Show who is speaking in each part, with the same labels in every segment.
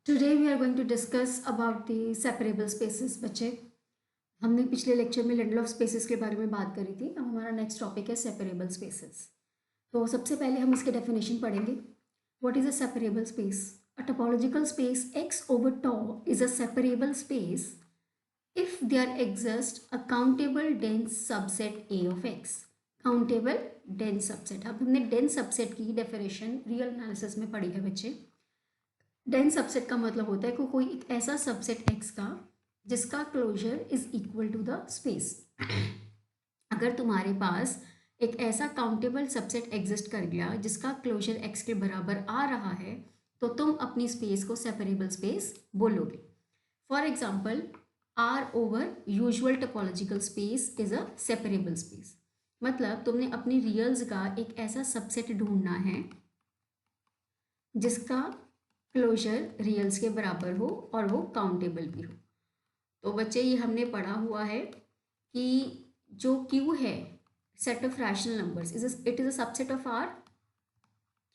Speaker 1: Today we are going to discuss about the separable spaces. बच्चे, हमने पिछले lecture में लेवल ऑफ स्पेसेस के बारे में बात करी थी। अब हमारा नेक्स्ट टॉपिक है सेपरेबल स्पेसेस। तो सबसे पहले हम इसके डेफिनेशन पढ़ेंगे। What is a separable space? A topological space x over tau is a separable space if there exists a countable dense subset A of x। Countable dense subset. अब हमने dense subset की definition real analysis में पढ़ी है बच्चे। Dense subset का मतलब होता है कि कोई एक ऐसा सबसेट एक्स का जिसका closure is equal to the space. अगर तुम्हारे पास एक ऐसा काउंटेबल सबसेट एग्जिस्ट कर गया जिसका क्लोजर एक्स के बराबर आ रहा है तो तुम अपनी स्पेस को सेपरेबल स्पेस बोलोगे। For example, R over usual topological space is a separable space. मतलब तुमने अपनी रियल्स का एक ऐसा सबसेट ढूंढना है जिसका क्लोजर रियल्स के बराबर हो और वो काउंटेबल भी हो। तो बच्चे, ये हमने पढ़ा हुआ है कि जो Q है, set of rational numbers, it is a subset of R।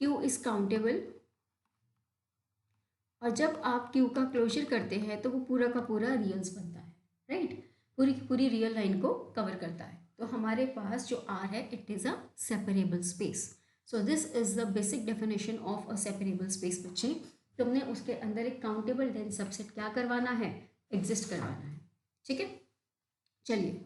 Speaker 1: Q is countable और जब आप Q का क्लोजर करते हैं तो वो पूरा का पूरा रियल्स बनता है, राइट? पूरी की पूरी रियल लाइन को कवर करता है। तो हमारे पास जो R है, it is a separable space. So this is the basic definition of a separable space. बच्चे, तुमने उसके अंदर एक काउंटेबल डेंस सबसेट क्या करवाना है? एग्जिस्ट करवाना है। ठीक है, चलिए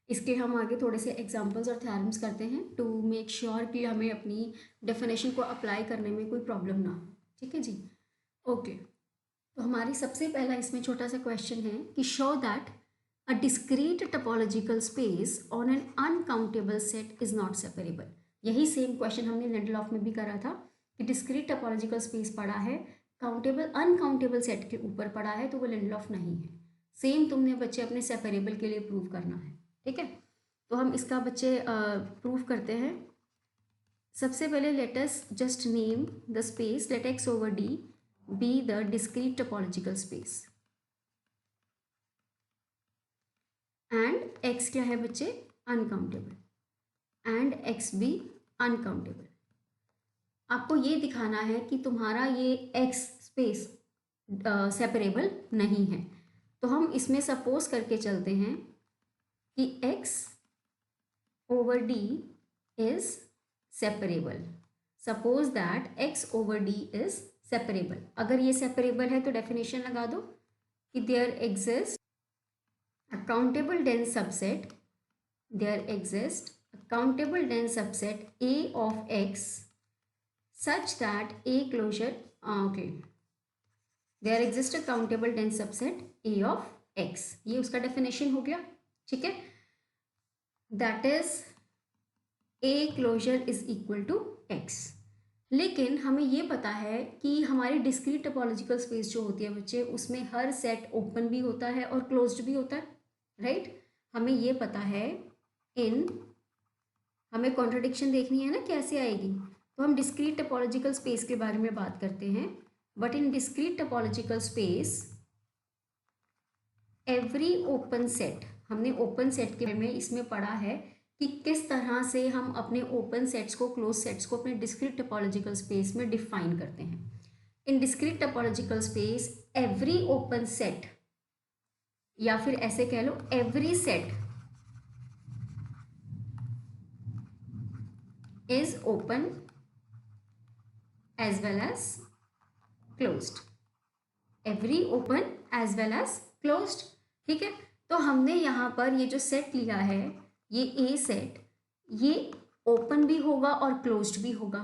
Speaker 1: इसके हम आगे थोड़े से एग्जांपल्स और थ्योरम्स करते हैं टू मेक श्योर कि हमें अपनी डेफिनेशन को अप्लाई करने में कोई प्रॉब्लम ना हो। ठीक है जी, ओके। तो हमारी सबसे पहला इसमें छोटा सा क्वेश्चन है कि show that a discrete topological space on an uncountable set is not separable. यही सेम क्वेश्चन हमने लिंडलॉफ में भी करा था कि डिस्क्रीट टोपोलॉजिकल स्पेस पढ़ा है, काउंटेबल अनकाउंटेबल सेट के ऊपर पढ़ा है तो वो लिंडलॉफ नहीं है। सेम तुमने बच्चे अपने सेपरेबल के लिए प्रूव करना है। ठीक है, तो हम इसका बच्चे प्रूव करते हैं। सबसे पहले let us just name the space, let x over d be the discrete topological space and x क्या है बच्चे? अनकाउंटेबल and x भी अनकाउंटेबल। आपको ये दिखाना है कि तुम्हारा ये x स्पेस सेपरेबल नहीं है। तो हम इसमें सपोज करके चलते हैं कि x over d is separable। Suppose that x over d is separable. अगर ये सेपरेबल है तो डेफिनेशन लगा दो कि there exist a countable dense subset, there exist a countable dense subset A of x such that A closure okay, there exist a countable dense subset A of x। ये उसका definition हो गया। ठीक है, that is A closure is equal to x। लेकिन हमें ये पता है कि हमारी डिस्क्रीट टोपोलॉजिकल स्पेस जो होती है बच्चे, उसमें हर सेट ओपन भी होता है और क्लोज्ड भी होता है, राइट? हमें ये पता है। इन हमें कॉन्ट्रडिक्शन देखनी है ना कैसे आएगी, तो हम डिस्क्रीट टोपोलॉजिकल स्पेस के बारे में बात करते हैं। But in discrete topological space every open set, हमने ओपन सेट के बारे में इसमें पढ़ा है कि किस तरह से हम अपने ओपन सेट्स को, क्लोज सेट्स को अपने डिस्क्रीट टोपोलॉजिकल स्पेस में डिफाइन करते हैं। In discrete topological space every open set, या फिर ऐसे कह लो every set is open as well as closed. Every open as well as closed. ठीक है, तो हमने यहाँ पर ये जो सेट लिया है, ये ए सेट, ये ओपन भी होगा और क्लोज्ड भी होगा।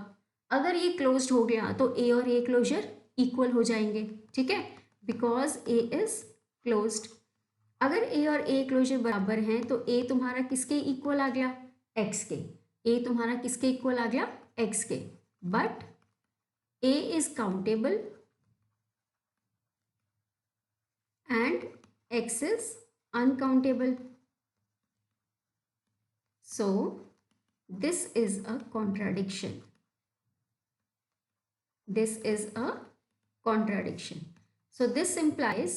Speaker 1: अगर ये क्लोज्ड हो गया तो ए और ए क्लोजर इक्वल हो जाएंगे। ठीक है, बिकॉज ए इज क्लोज्ड। अगर ए और ए क्लोजर बराबर हैं तो ए तुम्हारा किसके इक्वल आ गया? एक्स के। ए तुम्हारा किसके इक्वल आ गया? एक्स के। But A is countable and x is uncountable. So this is a contradiction. This is a contradiction. So this implies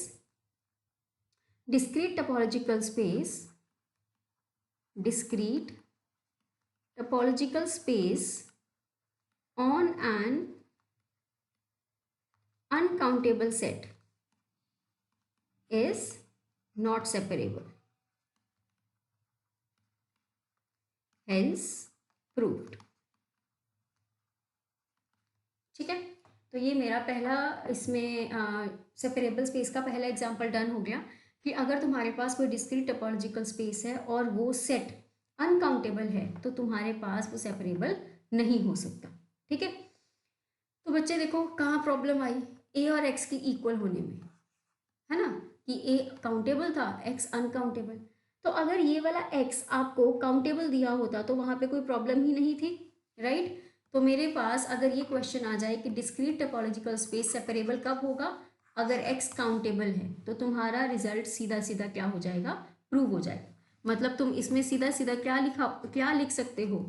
Speaker 1: discrete topological space, discrete topological space on an uncountable set is not separable, hence proved। ठीक है, तो ये मेरा पहला इसमें separable space का पहला example done हो गया कि अगर तुम्हारे पास कोई डिस्क्रीट टोपोलॉजिकल स्पेस है और वो सेट अनकाउंटेबल है तो तुम्हारे पास वो सेपरेबल नहीं हो सकता। ठीक है, तो बच्चे देखो कहाँ प्रॉब्लम आई, ए और एक्स की इक्वल होने में, है ना, कि ए काउंटेबल था, एक्स अनकाउंटेबल। तो अगर ये वाला एक्स आपको काउंटेबल दिया होता तो वहाँ पे कोई प्रॉब्लम ही नहीं थी, राइट। तो मेरे पास अगर ये क्वेश्चन आ जाए कि डिस्क्रीट टोपोलॉजिकल स्पेस सेपरेबल कब होगा, अगर एक्स काउंटेबल है, तो तुम्हारा रिजल्ट सीधा सीधा क्या हो जाएगा, प्रूव हो जाएगा। मतलब तुम इसमें सीधा सीधा क्या लिख सकते हो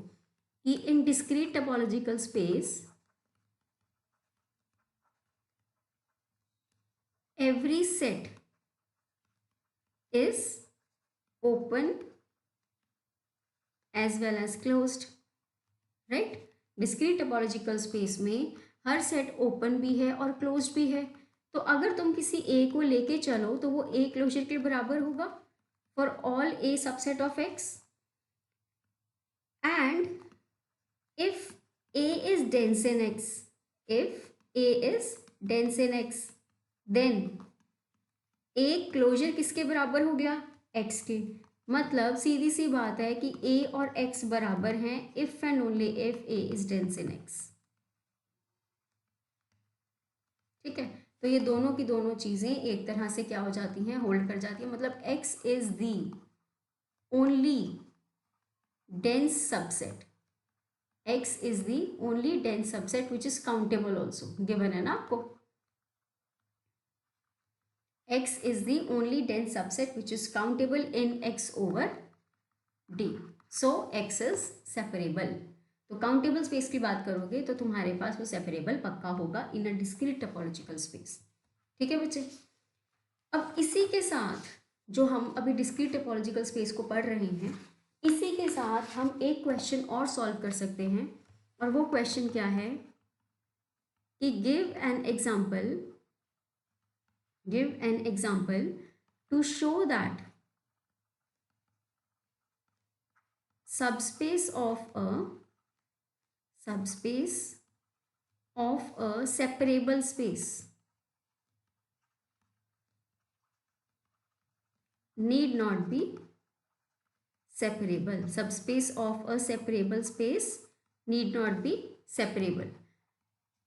Speaker 1: कि इन discrete topological space every set is open as well as closed, right। Discrete topological space में हर सेट ओपन भी है और क्लोज्ड भी है। तो अगर तुम किसी ए को लेके चलो तो वो ए क्लोजर के बराबर होगा for all A subset of x, and if A is dense in x, if A is dense in x, then A closure किसके बराबर हो गया, एक्स के। मतलब सीधी सी बात है कि ए और एक्स बराबर हैं if and only if A is dense in x. ठीक है, तो ये दोनों की दोनों चीजें एक तरह से क्या हो जाती हैं, होल्ड कर जाती है। मतलब x is the only dense subset, x is the only dense subset which is countable also, given है ना आपको। X is the only dense subset which is countable in X over D. So X is separable. तो countable space की बात करोगे तो तुम्हारे पास वो सेपरेबल पक्का होगा इन अ डिस्क्रीट टोपोलॉजिकल स्पेस। ठीक है बच्चे, अब इसी के साथ जो हम अभी डिस्क्रीट टोपोलॉजिकल स्पेस को पढ़ रहे हैं, इसी के साथ हम एक क्वेश्चन और सॉल्व कर सकते हैं। और वो क्वेश्चन क्या है कि give an example to show that subspace of a separable space need not be separable. Subspace of a separable space need not be separable।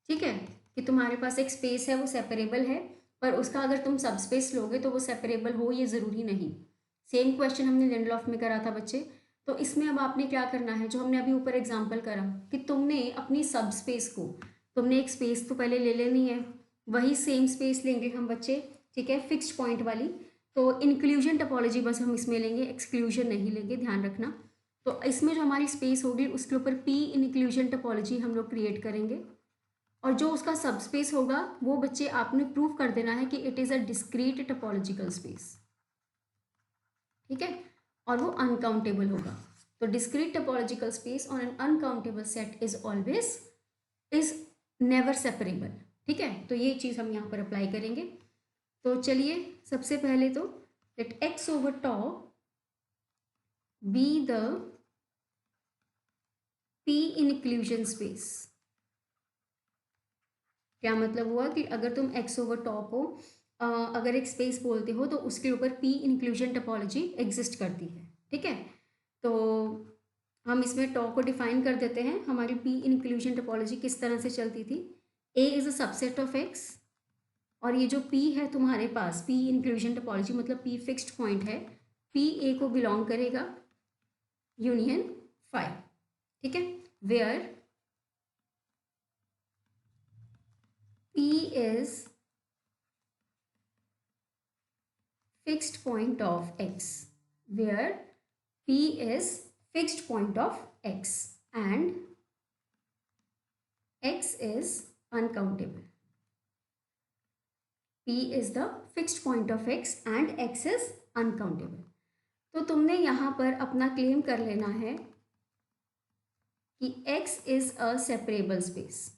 Speaker 1: ठीक है, कि तुम्हारे पास एक स्पेस है वो सेपरेबल है, पर उसका अगर तुम सबस्पेस लोगे तो वो सेपरेबल हो ये ज़रूरी नहीं। सेम क्वेश्चन हमने लिंडलॉफ में करा था बच्चे। तो इसमें अब आपने क्या करना है, जो हमने अभी ऊपर एग्जांपल करा कि तुमने अपनी सबस्पेस को, तुमने एक स्पेस तो पहले ले लेनी है, वही सेम स्पेस लेंगे हम बच्चे, ठीक है, फिक्स्ड पॉइंट वाली। तो इंक्लूजन टोपोलॉजी बस हम इसमें लेंगे, एक्सक्लूजन नहीं लेंगे, ध्यान रखना। तो इसमें जो हमारी स्पेस होगी उसके ऊपर पी इंक्लूजन टोपोलॉजी हम लोग क्रिएट करेंगे, और जो उसका सबस्पेस होगा वो बच्चे आपने प्रूव कर देना है कि it is a discrete topological space. ठीक है, और वो अनकाउंटेबल होगा। तो discrete topological space on an uncountable set is never separable. ठीक है, तो ये चीज़ हम यहाँ पर अप्लाई करेंगे। तो चलिए सबसे पहले तो let x over top be the p inclusion space. क्या मतलब हुआ कि अगर तुम एक्स ओवर टॉप हो, अगर एक स्पेस बोलते हो तो उसके ऊपर पी इंक्लूजन टोपोलॉजी एग्जिस्ट करती है। ठीक है, तो हम इसमें टॉप को डिफाइन कर देते हैं। हमारी पी इंक्लूजन टोपोलॉजी किस तरह से चलती थी, A is a subset of x, और ये जो पी है तुम्हारे पास, पी इंक्लूजन टोपोलॉजी मतलब पी फिक्स्ड पॉइंट है, पी ए को बिलोंग करेगा यूनियन फाई। ठीक है, where P is fixed point of x, where P is fixed point of x and x is uncountable. P is the fixed point of x and x is uncountable. तो तुमने यहाँ पर अपना claim कर लेना है कि x is a separable space,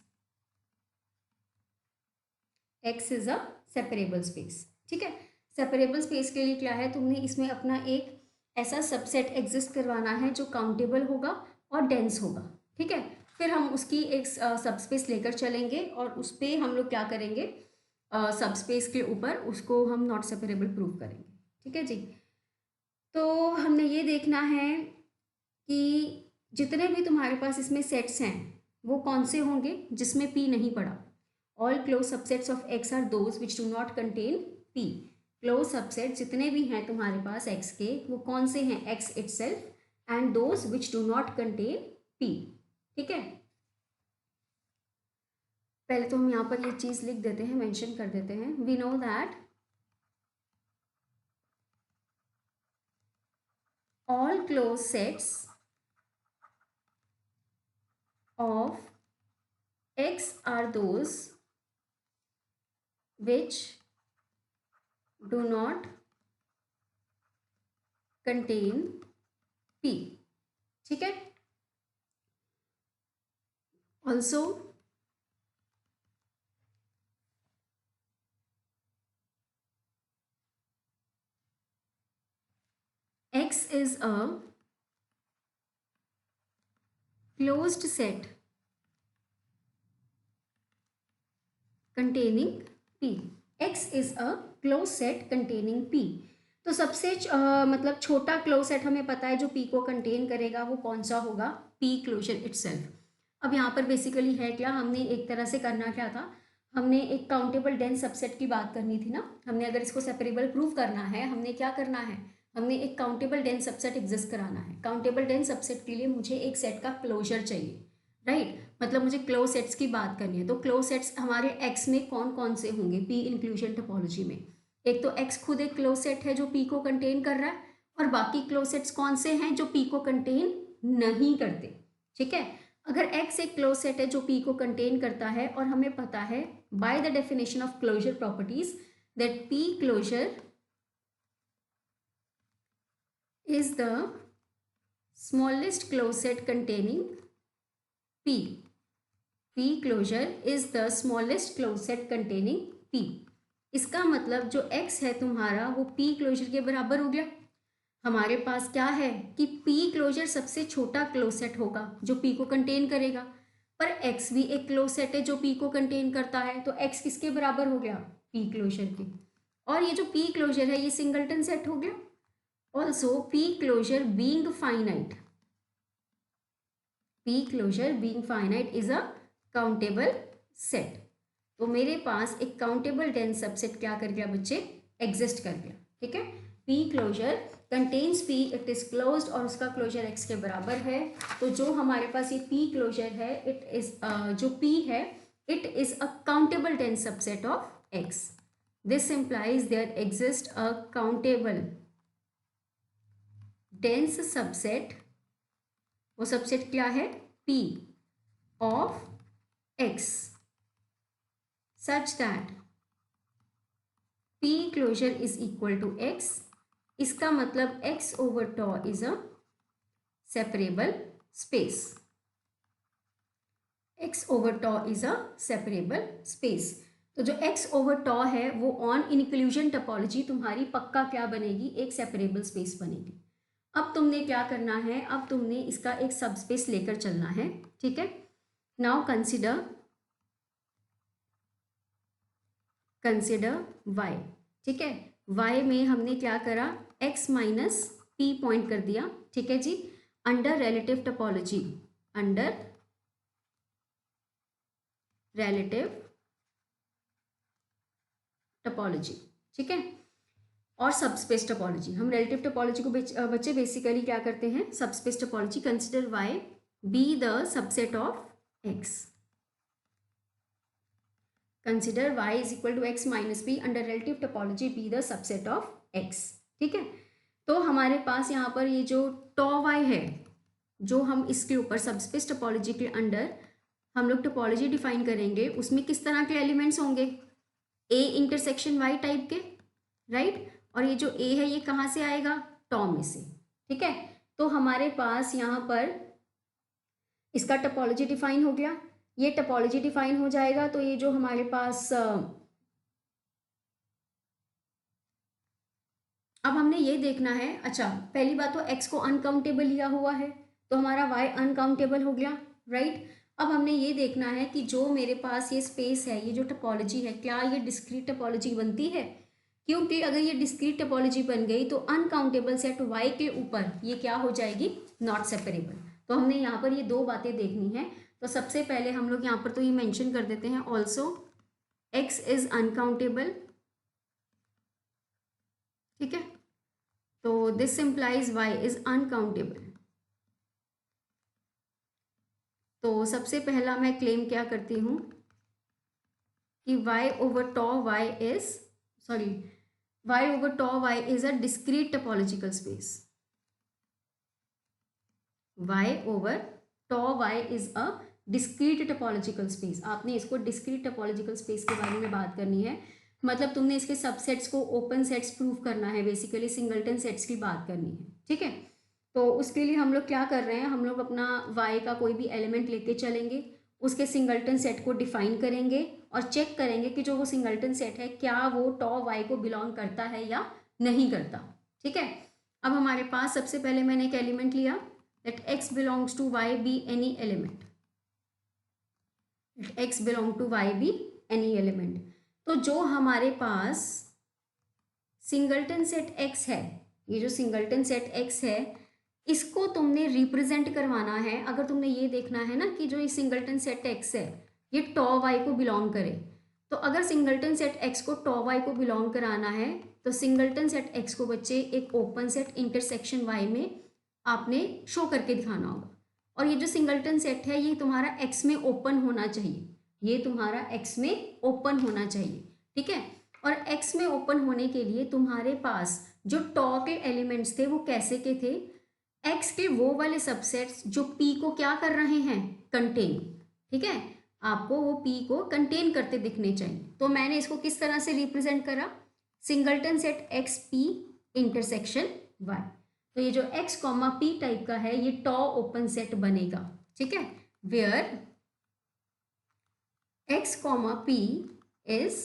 Speaker 1: x is a separable space. ठीक है, सेपरेबल स्पेस के लिए क्या है, तुमने इसमें अपना एक ऐसा सबसेट एग्जिस्ट करवाना है जो काउंटेबल होगा और डेंस होगा। ठीक है, फिर हम उसकी एक सबस्पेस लेकर चलेंगे और उस पर हम लोग क्या करेंगे, सबस्पेस के ऊपर उसको हम नॉट सेपरेबल प्रूव करेंगे। ठीक है जी, तो हमने ये देखना है कि जितने भी तुम्हारे पास इसमें सेट्स हैं वो कौन से होंगे जिसमें p नहीं पड़ा। All close subsets of x are those which do not contain p। Close subset जितने भी हैं तुम्हारे पास x के वो कौन से हैं, x itself and those which do not contain p। ठीक है, पहले तो हम यहाँ पर ये चीज़ लिख देते हैं, मेंशन कर देते हैं। We know that all closed sets of x are those which do not contain p। ठीक है, also x is a closed set containing p। x is a closed set containing p। तो सबसे मतलब छोटा close set हमें पता है जो p को कंटेन करेगा वो कौन सा होगा, p क्लोजर इटसेल्फ। अब यहाँ पर बेसिकली है क्या, हमने एक तरह से करना क्या था, हमने एक काउंटेबल डेंस सबसेट की बात करनी थी ना। हमने अगर इसको सेपरेबल प्रूव करना है, हमने क्या करना है, हमने एक काउंटेबल डेंस सबसेट एग्जिस्ट कराना है। काउंटेबल डेंस सबसेट के लिए मुझे एक सेट का क्लोजर चाहिए, राइट, मतलब मुझे क्लोज सेट्स की बात करनी है। तो क्लोज सेट्स हमारे एक्स में कौन कौन से होंगे, पी इंक्लूजन टोपोलॉजी में। एक तो एक्स खुद एक क्लोज सेट है जो पी को कंटेन कर रहा है, और बाकी क्लोज सेट्स कौन से हैं जो पी को कंटेन नहीं करते। ठीक है, अगर एक्स एक क्लोज सेट है जो पी को कंटेन करता है, और हमें पता है by the definition of closure properties that p closure is the smallest closed set containing p। p closure is the smallest closed set containing p। इसका मतलब जो x है तुम्हारा वो p क्लोजर के बराबर हो गया। हमारे पास क्या है कि p क्लोजर सबसे छोटा क्लोज सेट होगा जो p को कंटेन करेगा, पर x भी एक क्लोज सेट है जो p को कंटेन करता है, तो x किसके बराबर हो गया, p क्लोजर के। और ये जो p क्लोजर है ये सिंगलटन सेट हो गया। Also, P closure being finite, P closure being finite is a countable set। तो मेरे पास एक काउंटेबल डेंस सबसेट क्या कर गया बच्चे, एग्जिस्ट कर गया। ठीक है, P closure contains P, it is closed और उसका क्लोजर x के बराबर है। तो जो हमारे पास ये P क्लोजर है, इट इज जो P है it is a countable dense subset of x। This implies there exist a countable dense subset, वो सबसेट क्या है, P of x such that P closure is equal to x। इसका मतलब x over tau is a separable space, x over tau is a separable space. तो जो x over टॉ है वो ऑन इंक्लूजन टोपोलॉजी तुम्हारी पक्का क्या बनेगी, एक सेपरेबल स्पेस बनेगी। अब तुमने क्या करना है, अब तुमने इसका एक सबस्पेस लेकर चलना है। ठीक है, नाउ कंसिडर y। ठीक है, y में हमने क्या करा, x माइनस p पॉइंट कर दिया। ठीक है जी, under relative topology, under relative topology. ठीक है, और सबस्पेस टोपोलॉजी। हम रिलेटिव टोपोलॉजी को बच्चे बेसिकली क्या करते हैं, subspace topology. Consider y be the subset of x, consider y is equal to x minus P under relative topology be the subset of x। ठीक है, तो हमारे पास यहाँ पर ये जो टॉ y है, जो हम इसके ऊपर सबस्पेस टोपोलॉजी के अंडर हम लोग टोपोलॉजी डिफाइन करेंगे, उसमें किस तरह के एलिमेंट्स होंगे, a इंटरसेक्शन y टाइप के, राइट। और ये जो a है ये कहाँ से आएगा, टॉ में से। ठीक है, तो हमारे पास यहाँ पर इसका टोपोलॉजी डिफाइन हो गया। ये टोपोलॉजी डिफाइन हो जाएगा तो ये जो हमारे पास अब हमने ये देखना है, अच्छा पहली बात तो x को अनकाउंटेबल लिया हुआ है तो हमारा y अनकाउंटेबल हो गया, राइट। अब हमने ये देखना है कि जो मेरे पास ये स्पेस है, ये जो टोपोलॉजी है, क्या ये डिस्क्रीट टोपोलॉजी बनती है, क्योंकि अगर ये डिस्क्रीट टोपोलॉजी बन गई तो अनकाउंटेबल सेट y के ऊपर ये क्या हो जाएगी, नॉट सेपरेबल। तो हमने यहाँ पर ये दो बातें देखनी है। तो सबसे पहले हम लोग यहाँ पर तो ये मेंशन कर देते हैं, ऑल्सो x इज अनकाउंटेबल, ठीक है। तो this implies y is uncountable. तो सबसे पहला मैं क्लेम क्या करती हूँ कि y over tau y is, sorry, y over tau y is a discrete topological space. y over tau y is a discrete topological space. आपने इसको discrete topological space के बारे में बात करनी है, मतलब तुमने इसके सबसेट्स को ओपन सेट्स प्रूव करना है, बेसिकली सिंगलटन सेट्स की बात करनी है, ठीक है। तो उसके लिए हम लोग क्या कर रहे हैं, हम लोग अपना y का कोई भी एलिमेंट लेके चलेंगे, उसके सिंगलटन सेट को डिफाइन करेंगे और चेक करेंगे कि जो वो सिंगलटन सेट है क्या वो टॉ y को बिलोंग करता है या नहीं करता, ठीक है। अब हमारे पास सबसे पहले मैंने एक एलिमेंट लिया, that x belongs to y be any element, x belong to y be any element. तो जो हमारे पास सिंगलटन सेट x है, ये जो सिंगलटन सेट x है, इसको तुमने रिप्रेजेंट करवाना है। अगर तुमने ये देखना है ना कि जो ये सिंगलटन सेट x है ये टॉ y को बिलोंग करे, तो अगर सिंगलटन सेट x को टॉ y को बिलोंग कराना है तो सिंगलटन सेट x को बच्चे एक ओपन सेट इंटरसेक्शन y में आपने शो करके दिखाना होगा। और ये जो सिंगलटन सेट है ये तुम्हारा x में ओपन होना चाहिए, ये तुम्हारा x में ओपन होना चाहिए, ठीक है। और x में ओपन होने के लिए तुम्हारे पास जो टॉ के एलिमेंट्स थे वो कैसे के थे, x के वो वाले सबसेट्स जो p को क्या कर रहे हैं, कंटेन, ठीक है। आपको वो p को कंटेन करते दिखने चाहिए। तो मैंने इसको किस तरह से रिप्रेजेंट करा, singleton set x P intersection y। तो ये जो x कॉमा p टाइप का है ये टॉ ओपन सेट बनेगा, ठीक है, where x comma p is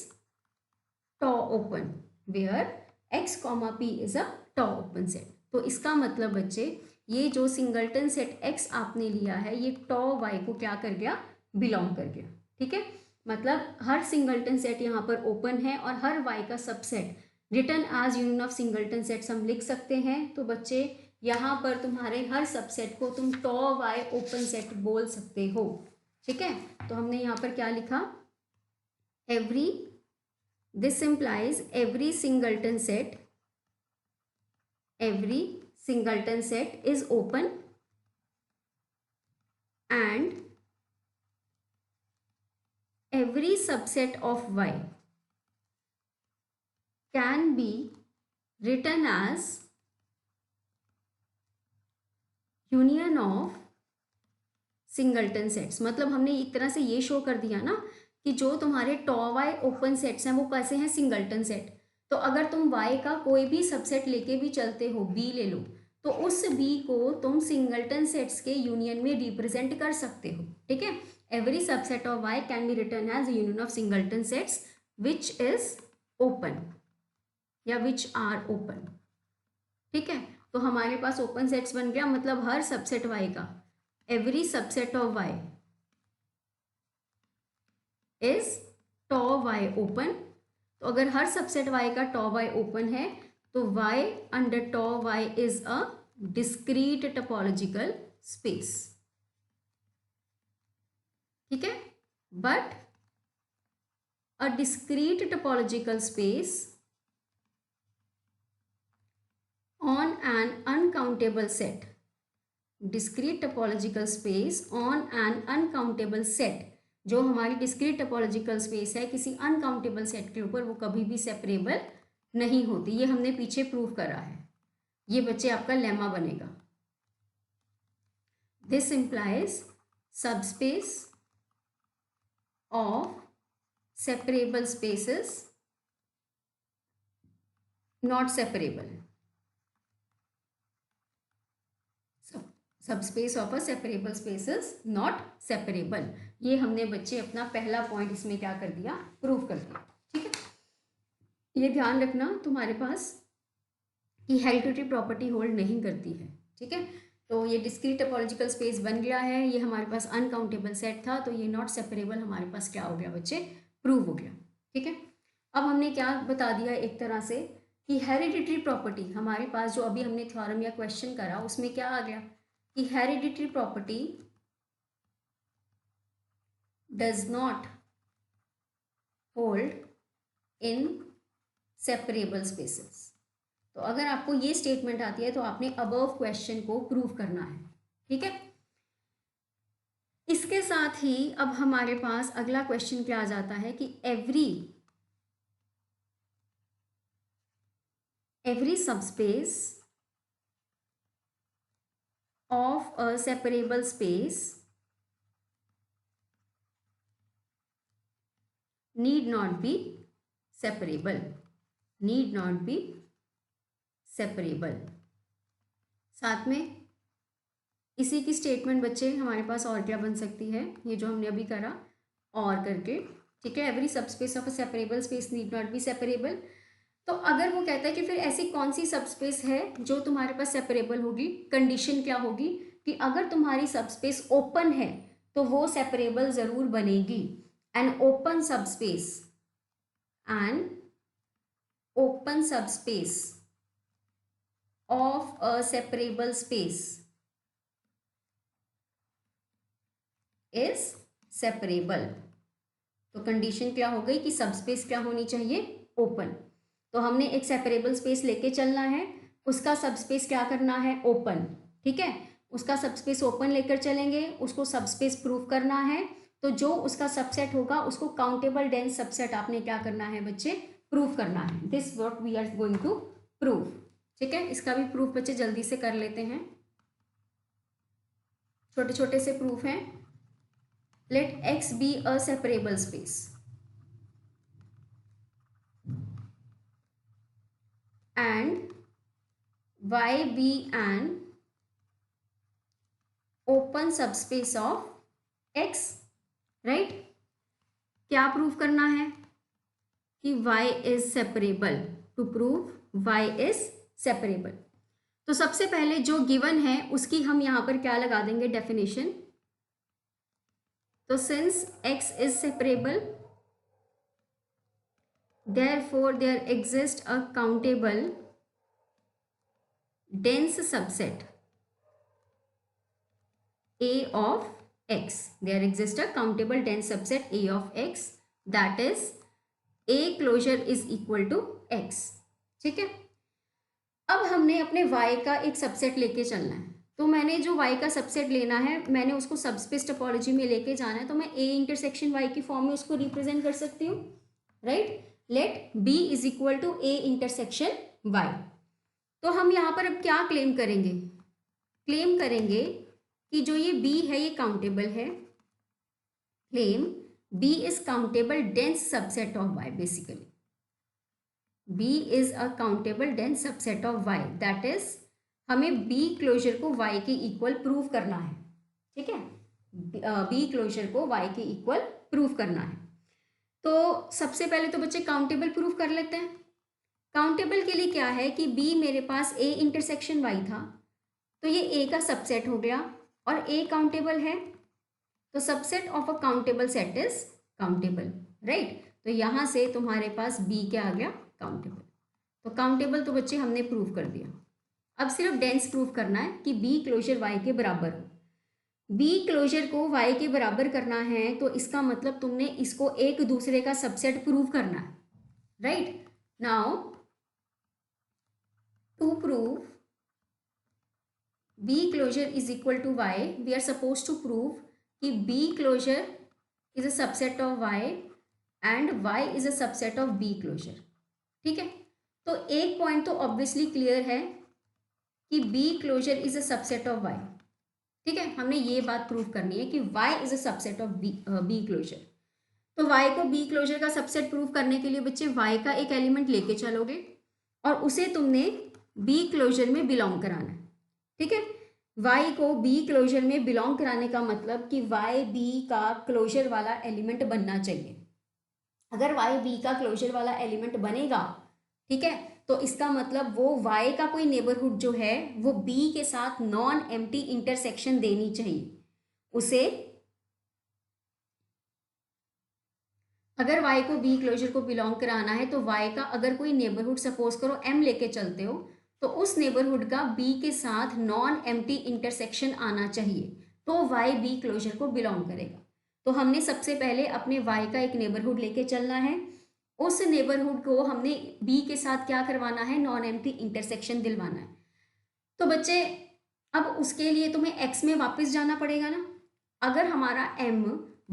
Speaker 1: tau open, where x comma p is a tau open set. तो इसका मतलब बच्चे ये जो सिंगलटन सेट x आपने लिया है ये टॉ y को क्या कर गया, बिलोंग कर गया, ठीक है। मतलब हर सिंगलटन सेट यहाँ पर ओपन है और हर y का subset written as union of singleton sets हम लिख सकते हैं। तो बच्चे यहाँ पर तुम्हारे हर सबसेट को तुम टॉ y ओपन सेट बोल सकते हो, ठीक है। तो हमने यहाँ पर क्या लिखा, every, this implies every singleton set is open and every subset of y can be written as union of singleton sets. मतलब हमने एक तरह से ये शो कर दिया ना कि जो तुम्हारे टॉ वाई ओपन सेट्स हैं वो कैसे हैं, सिंगलटन सेट। तो अगर तुम y का कोई भी सबसेट लेके भी चलते हो, b ले लो, तो उस b को तुम सिंगलटन सेट्स के यूनियन में रिप्रेजेंट कर सकते हो, ठीक है। Every subset of y can be written as union of singleton sets which is open या विच आर ओपन, ठीक है। तो हमारे पास ओपन सेट्स बन गया, मतलब हर सबसेट y का, every subset of y is tau y open। तो अगर हर सबसेट y का tau y ओपन है तो y under tau y is a discrete topological space, ठीक है। But a discrete topological space on an uncountable set, discrete topological space on an uncountable set, जो हमारी discrete topological space है किसी uncountable set के ऊपर वो कभी भी सेपरेबल नहीं होती। ये हमने पीछे प्रूव करा है, ये बच्चे आपका लेमा बनेगा। This implies subspace of separable spaces not separable, subspace of a separable spaces not separable. ये हमने बच्चे अपना पहला पॉइंट इसमें क्या कर दिया, प्रूव कर दिया, ठीक है। ये ध्यान रखना तुम्हारे पास कि हेरिडिटरी प्रॉपर्टी होल्ड नहीं करती है। ठीक है, तो ये डिस्क्रीट टोपोलॉजिकल स्पेस बन गया है। ये हमारे पास अनकाउंटेबल सेट था, तो ये नॉट सेपरेबल हमारे पास क्या हो गया बच्चे, प्रूव हो गया। ठीक है, अब हमने क्या बता दिया एक तरह से कि हेरिडिटरी प्रॉपर्टी हमारे पास, जो अभी हमने थ्योरम या क्वेश्चन करा उसमें क्या आ गया कि hereditary property does not hold in separable spaces. तो अगर आपको ये स्टेटमेंट आती है तो आपने अबव क्वेश्चन को प्रूव करना है। ठीक है, इसके साथ ही अब हमारे पास अगला क्वेश्चन क्या आ जाता है कि every subspace of a separable space need not be separable, need not be separable। साथ में इसी की स्टेटमेंट बच्चे हमारे पास और क्या बन सकती है, ये जो हमने अभी करा और करके। ठीक है, every subspace of a separable space need not be separable. तो अगर वो कहता है कि फिर ऐसी कौन सी सबस्पेस है जो तुम्हारे पास सेपरेबल होगी, कंडीशन क्या होगी कि अगर तुम्हारी सबस्पेस ओपन है तो वो सेपरेबल जरूर बनेगी। an open subspace of a separable space is separable। तो कंडीशन क्या हो गई कि सबस्पेस क्या होनी चाहिए, ओपन। तो हमने एक सेपरेबल स्पेस लेके चलना है, उसका सबस्पेस क्या करना है, ओपन। ठीक है, उसका सबस्पेस ओपन लेकर चलेंगे, उसको सबस्पेस प्रूव करना है। तो जो उसका सबसेट होगा उसको काउंटेबल डेंस सबसेट आपने क्या करना है बच्चे, प्रूव करना है। This what we are going to prove. ठीक है, इसका भी प्रूफ बच्चे जल्दी से कर लेते हैं, छोटे छोटे से प्रूफ हैं। Let x be a separable space and y be an open subspace of x. Right, क्या प्रूव करना है कि y is separable, to prove y is separable. तो सबसे पहले जो गिवन है उसकी हम यहां पर क्या लगा देंगे, डेफिनेशन। तो since x is separable therefore there exist a countable dense subset a of x, there exists a countable dense subset a of x, that is a closure is equal to x। ठीक है, अब हमने अपने y का एक subset लेके चलना है। तो मैंने जो y का सबसेट लेना है, मैंने उसको सबस्पेस टोपोलॉजी में लेके जाना है, तो मैं a इंटरसेक्शन y की फॉर्म में उसको रिप्रेजेंट कर सकती हूँ। Right, let b is equal to a intersection y। तो हम यहाँ पर अब क्या क्लेम करेंगे, क्लेम करेंगे कि जो ये b है ये काउंटेबल है। Claim b is countable dense subset of y, basically b is a countable dense subset of y, that is हमें b क्लोजर को y के इक्वल प्रूव करना है। ठीक है, b क्लोजर को y के इक्वल प्रूव करना है। तो सबसे पहले तो बच्चे काउंटेबल प्रूव कर लेते हैं। काउंटेबल के लिए क्या है कि b मेरे पास a इंटरसेक्शन y था, तो ये a का सबसेट हो गया और a काउंटेबल है, तो subset of a countable set is countable. Right, तो यहां से तुम्हारे पास b क्या आ गया, काउंटेबल। तो काउंटेबल तो बच्चे हमने प्रूव कर दिया। अब सिर्फ डेंस प्रूव करना है कि b क्लोजर y के बराबर हो। b क्लोजर को y के बराबर करना है तो इसका मतलब तुमने इसको एक दूसरे का सबसेट प्रूव करना है। Right, now to prove b closure is equal to y, we are supposed to prove कि b closure is a subset of y and y is a subset of b closure। ठीक है, तो एक point तो obviously clear है कि b closure is a subset of y। ठीक है, हमने ये बात प्रूव करनी है कि y is a subset of b closure। तो y को b closure का सबसेट प्रूव करने के लिए बच्चे y का एक एलिमेंट लेके चलोगे और उसे तुमने b क्लोजर में बिलोंग कराना है। ठीक है, y को b क्लोजर में बिलोंग कराने का मतलब कि y b का क्लोजर वाला एलिमेंट बनना चाहिए। अगर y b का क्लोजर वाला एलिमेंट बनेगा ठीक है, तो इसका मतलब वो y का कोई नेबरहुड जो है वो b के साथ नॉन एम्प्टी इंटरसेक्शन देनी चाहिए उसे। अगर y को b क्लोजर को बिलोंग कराना है तो y का अगर कोई नेबरहुड सपोज करो m लेके चलते हो, तो उस नेबरहुड का b के साथ नॉन एम्प्टी इंटरसेक्शन आना चाहिए, तो y b क्लोजर को बिलोंग करेगा। तो हमने सबसे पहले अपने y का एक नेबरहुड लेके चलना है, उस नेबरहुड को हमने b के साथ क्या करवाना है, नॉन एम्प्टी इंटरसेक्शन दिलवाना है। तो बच्चे अब उसके लिए तुम्हें x में वापस जाना पड़ेगा ना। अगर हमारा m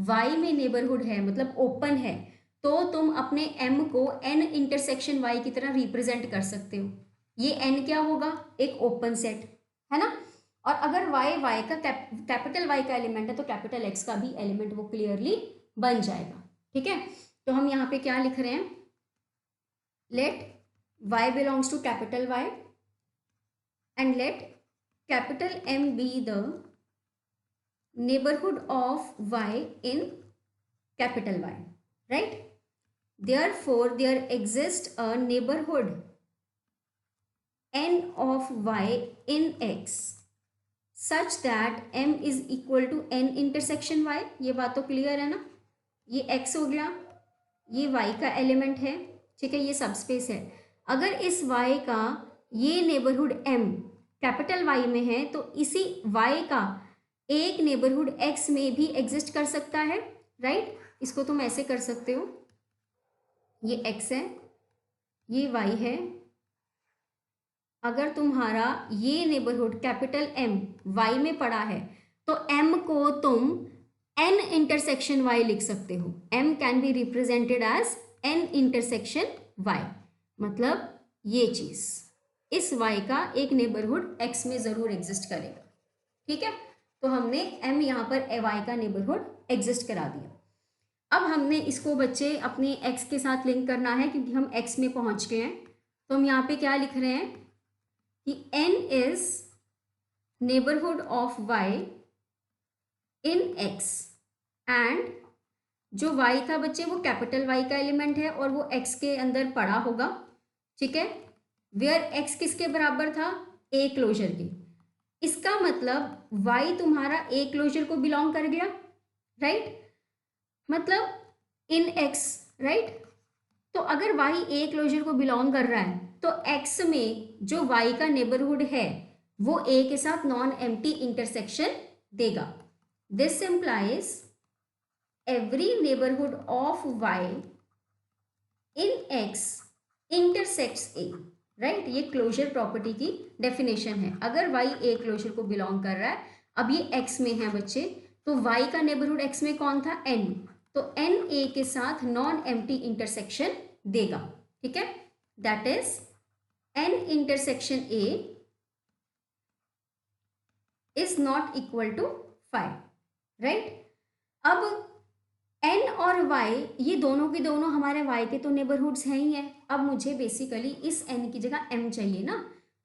Speaker 1: y में नेबरहुड है मतलब ओपन है, तो तुम अपने m को n इंटरसेक्शन y की तरह रिप्रेजेंट कर सकते हो। ये n क्या होगा, एक ओपन सेट है ना। और अगर y का कैपिटल y का एलिमेंट है तो कैपिटल x का भी एलिमेंट वो क्लियरली बन जाएगा। ठीक है, तो हम यहाँ पे क्या लिख रहे हैं, let y belongs to capital Y and let capital M be the neighborhood of y in capital Y, right? Therefore there exists a neighborhood n of y in x such that m is equal to n intersection y। ये बात तो clear है ना, ये x हो गया, ये y का एलिमेंट है, ठीक है, ये सबस्पेस है। अगर इस y का ये नेबरहुड m कैपिटल Y में है तो इसी y का एक नेबरहुड x में भी एग्जिस्ट कर सकता है, राइट। इसको तुम ऐसे कर सकते हो, ये x है, ये y है। अगर तुम्हारा ये नेबरहुड कैपिटल M y में पड़ा है तो m को तुम n इंटरसेक्शन y लिख सकते हो। m can be represented as n intersection y, मतलब ये चीज, इस y का एक नेबरहुड x में जरूर एग्जिस्ट करेगा। ठीक है, तो हमने m यहाँ पर y का नेबरहुड एग्जिस्ट करा दिया। अब हमने इसको बच्चे अपने x के साथ लिंक करना है क्योंकि हम x में पहुंच गए हैं। तो हम यहाँ पे क्या लिख रहे हैं कि n is neighbourhood of y in x and जो y था बच्चे वो कैपिटल Y का एलिमेंट है और वो x के अंदर पड़ा होगा। ठीक है, वेयर x किसके बराबर था, a क्लोजर के। इसका मतलब y तुम्हारा a क्लोजर को बिलोंग कर गया, राइट, मतलब इन x, राइट। तो अगर y a क्लोजर को बिलोंग कर रहा है तो x में जो y का नेबरहुड है वो a के साथ नॉन एम्प्टी इंटरसेक्शन देगा। This implies every neighbourhood of y in x intersects a, right. ये क्लोजर प्रॉपर्टी की डेफिनेशन है। अगर y a क्लोजर को बिलोंग कर रहा है, अब ये x में है बच्चे, तो y का नेबरहुड x में कौन था, n, तो n a के साथ नॉन एम्प्टी इंटरसेक्शन देगा। ठीक है, that is n intersection a is not equal to 5, right. अब n और y ये दोनों के दोनों हमारे y के तो नेबरहुड्स हैं ही हैं। अब मुझे बेसिकली इस n की जगह m चाहिए ना,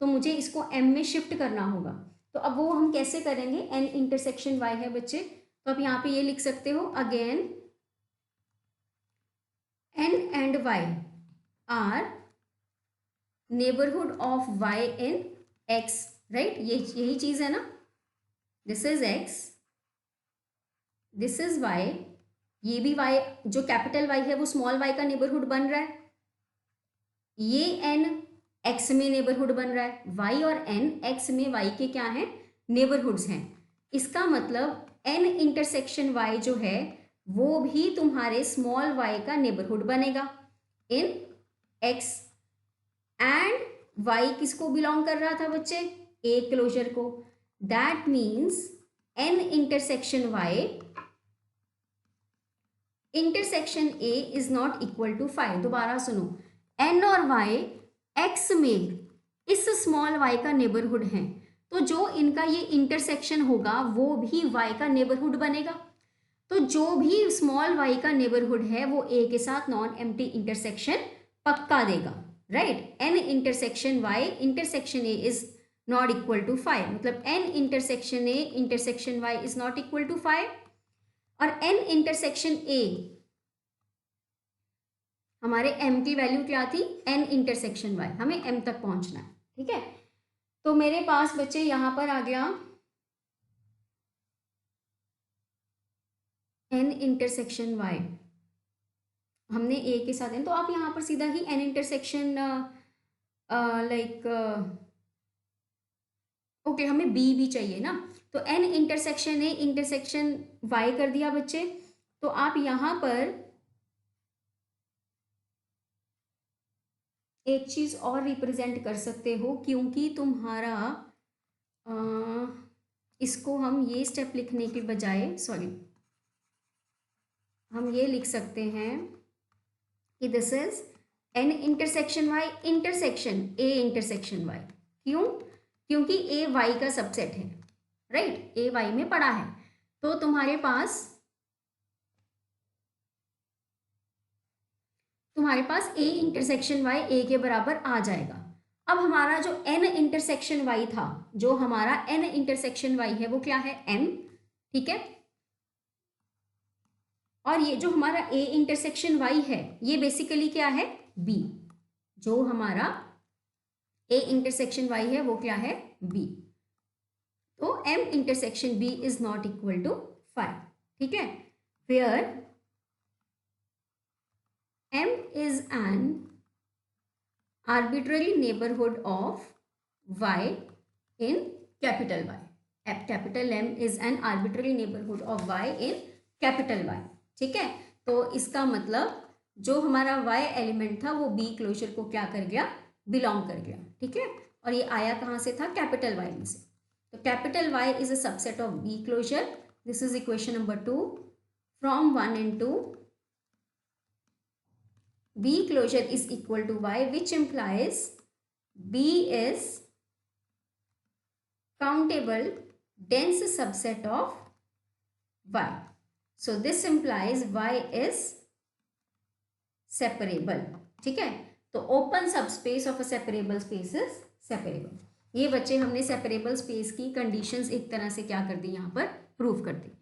Speaker 1: तो मुझे इसको m में शिफ्ट करना होगा। तो अब वो हम कैसे करेंगे, n इंटरसेक्शन y है बच्चे, तो आप यहाँ पे ये लिख सकते हो, again n and y are neighborhood of y in x, right. ये यही चीज है ना, this is x, this is y, ये भी y, जो कैपिटल Y है वो स्मॉल y का नेबरहुड बन रहा है, ये n x में नेबरहुड बन रहा है, y और n x में y के क्या हैं, नेबरहुड्स हैं। इसका मतलब n इंटरसेक्शन y जो है वो भी तुम्हारे स्मॉल y का नेबरहुड बनेगा इन x, एंड y किसको बिलोंग कर रहा था बच्चे, a क्लोजर को। That means n intersection y intersection a is not equal to 5। दोबारा सुनो, n और y x में इस स्मॉल y का नेबरहुड है, तो जो इनका ये इंटरसेक्शन होगा वो भी y का नेबरहुड बनेगा। तो जो भी स्मॉल y का नेबरहुड है वो a के साथ नॉन एम्प्टी इंटरसेक्शन पक्का देगा, right. n intersection y intersection a is not equal to 5, मतलब n intersection a intersection y is not equal to 5, और n इंटरसेक्शन a हमारे m की वैल्यू क्या थी, n इंटरसेक्शन y, हमें m तक पहुंचना है, ठीक है। तो मेरे पास बच्चे यहाँ पर आ गया n इंटरसेक्शन y, हमने a के साथ n, तो आप यहाँ पर सीधा ही n इंटरसेक्शन लाइक ओके हमें b भी चाहिए ना, तो n intersection a intersection y कर दिया बच्चे। तो आप यहाँ पर एक चीज और रिप्रेजेंट कर सकते हो, क्योंकि तुम्हारा इसको हम ये स्टेप लिखने के बजाय, सॉरी, हम ये लिख सकते हैं कि this is n intersection y intersection a intersection y। क्यों? क्योंकि a y का सबसेट है, राइट, a y में पड़ा है। तो तुम्हारे पास a इंटरसेक्शन y a के बराबर आ जाएगा। अब हमारा जो n इंटरसेक्शन y था, जो हमारा n इंटरसेक्शन y है वो क्या है, m, ठीक है। और ये जो हमारा a इंटरसेक्शन y है ये बेसिकली क्या है, b, जो हमारा a इंटरसेक्शन y है वो क्या है, b। तो m intersection b is not equal to 5, ठीक है। Where m is an arbitrary neighborhood of y in capital Y. Capital M is an arbitrary neighborhood of y in capital Y, ठीक है। तो इसका मतलब जो हमारा y एलिमेंट था वो b क्लोजर को क्या कर गया, बिलोंग कर गया, ठीक है। और ये आया कहाँ से था, कैपिटल Y में से। तो capital Y is a subset of b closure. This is equation number 2 from 1 and 2। B closure is equal to y, which implies B is countable dense subset of y. So this implies y is separable, ठीक है। तो open subspace of a separable space is separable। ये बच्चे हमने separable space की conditions एक तरह से क्या कर दी, यहाँ पर प्रूव कर दी।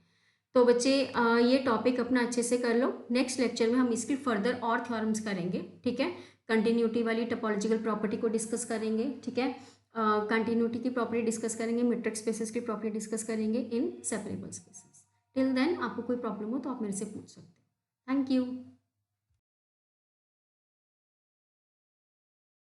Speaker 1: तो बच्चे ये टॉपिक अपना अच्छे से कर लो। नेक्स्ट लेक्चर में हम इसकी फर्दर और थ्योरम्स करेंगे, ठीक है। कंटिन्यूटी वाली टोपोलॉजिकल प्रॉपर्टी को डिस्कस करेंगे, ठीक है। कंटिन्यूटी की प्रॉपर्टी डिस्कस करेंगे, मैट्रिक्स स्पेसेस की प्रॉपर्टी डिस्कस करेंगे इन सेपरेबल स्पेसेस। टिल देन आपको कोई प्रॉब्लम हो तो आप मेरे से पूछ सकते हैं। Thank you.